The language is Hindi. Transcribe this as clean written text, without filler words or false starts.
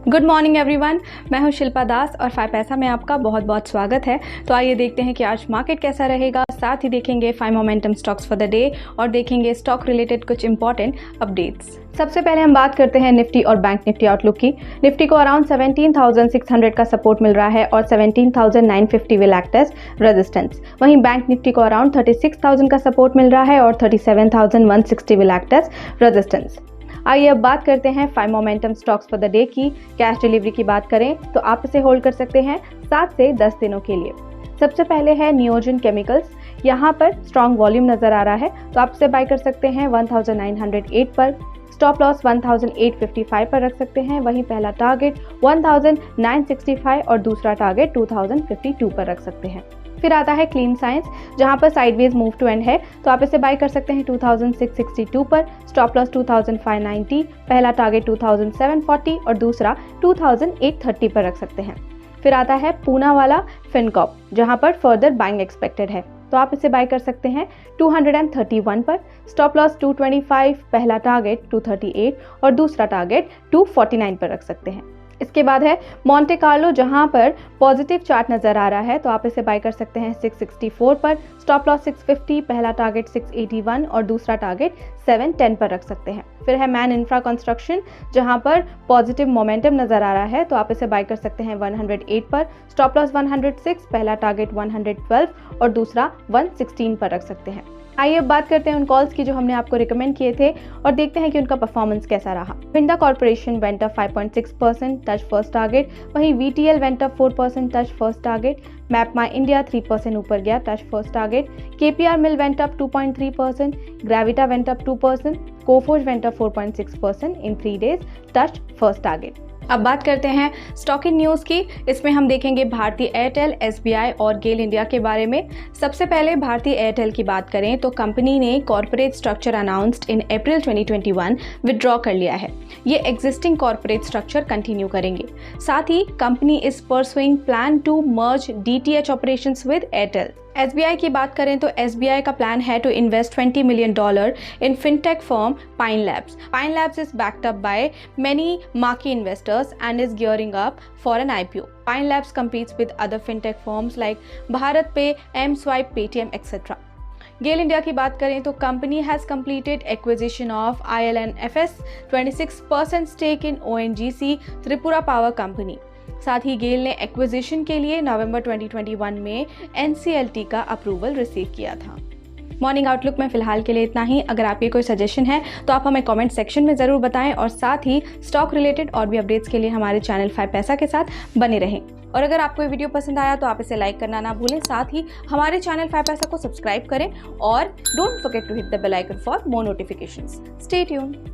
गुड मॉर्निंग एवरीवन, मैं हूं शिल्पा दास और 5 पैसा में आपका बहुत बहुत स्वागत है। तो आइए देखते हैं कि आज मार्केट कैसा रहेगा। साथ ही देखेंगे 5 momentum stocks for the day और देखेंगे स्टॉक रिलेटेड कुछ इंपॉर्टेंट अपडेट्स। सबसे पहले हम बात करते हैं निफ्टी और बैंक निफ्टी आउटलुक की। निफ्टी को अराउंड 17,600 का सपोर्ट मिल रहा है और 17,950 विल एक्ट एज रेजिस्टेंस। वहीं बैंक निफ्टी को अराउंड 36,000 का सपोर्ट मिल रहा है और 37,160 विल एक्ट एज रेजिस्टेंस। आइए अब बात करते हैं 5 momentum stocks for the day की। कैश डिलीवरी की बात करें तो आप इसे होल्ड कर सकते हैं 7 से 10 दिनों के लिए। सबसे पहले है नियोजन केमिकल्स। यहाँ पर स्ट्रॉन्ग वॉल्यूम नजर आ रहा है तो आप इसे बाय कर सकते हैं 1908 पर। स्टॉप लॉस 1855 पर रख सकते हैं। वहीं पहला टारगेट 1965 और दूसरा टारगेट 2052 पर रख सकते हैं। फिर आता है क्लीन साइंस, जहां पर साइडवेज मूव टू एंड है तो आप इसे बाय कर सकते हैं 2662 पर। स्टॉप लॉस 2590, पहला टारगेट 2740 और दूसरा 2830 पर रख सकते हैं। फिर आता है पूना वाला फिनकॉप, जहां पर फर्दर बाइंग एक्सपेक्टेड है तो आप इसे बाय कर सकते हैं 231 पर। स्टॉप लॉस 225, पहला टारगेट 238 और दूसरा टारगेट 249 पर रख सकते हैं। इसके बाद है मोंटे कार्लो, जहां पर पॉजिटिव चार्ट नजर आ रहा है तो आप इसे बाय कर सकते हैं 664 पर। स्टॉप लॉस 650, पहला टारगेट 681 और दूसरा टारगेट 710 पर रख सकते हैं। फिर है मैन इंफ्रा कंस्ट्रक्शन, जहां पर पॉजिटिव मोमेंटम नजर आ रहा है तो आप इसे बाय कर सकते हैं 108 पर। स्टॉप लॉस 106, पहला टारगेट 112 और दूसरा 116 पर रख सकते हैं। आइए अब बात करते हैं उन कॉल्स की जो हमने आपको रिकमेंड किए थे और देखते हैं कि उनका परफॉर्मेंस कैसा रहा। विंडा corporation went up 5.6%, touch first target. वहीं VTL went up 4%, touch first target. Map My India 3% ऊपर गया, touch first target. KPR mill went up 2.3%, Gravita went up 2%, Coforge went up 4.6% in 3 days, touch first target. अब बात करते हैं स्टॉक इन न्यूज़ की। इसमें हम देखेंगे भारतीय एयरटेल, SBI और गेल इंडिया के बारे में। सबसे पहले भारतीय एयरटेल की बात करें तो कंपनी ने corporate structure announced in April 2021 withdraw कर लिया है। ये एग्जिस्टिंग कॉर्पोरेट स्ट्रक्चर कंटिन्यू करेंगे। साथ ही company is pursuing plan to merge DTH operations with Airtel. SBI की बात करें तो SBI का प्लान है to invest $20 million in fintech firm Pine Labs. Pine Labs is backed up by many marquee investors and is gearing up for an IPO. Pine Labs competes with other fintech firms like BharatPe, M-Swipe, Paytm, etc. GAIL India की बात करें तो company has completed acquisition of IL&FS 26% stake in ONGC Tripura power company. साथ ही गेल ने एक्विजिशन के लिए नवंबर 2021 में NCLT का अप्रूवल रिसीव किया था। मॉर्निंग आउटलुक में फिलहाल के लिए इतना ही। अगर आपके कोई सजेशन है तो आप हमें कमेंट सेक्शन में ज़रूर बताएं और साथ ही स्टॉक रिलेटेड और भी अपडेट्स के लिए हमारे चैनल 5 पैसा के साथ बने रहें। और अगर आपको ये वीडियो पसंद आया तो आप इसे लाइक करना ना भूलें। साथ ही हमारे चैनल 5 पैसा को सब्सक्राइब करें और don't forget to hit the bell icon for more notifications. Stay tuned.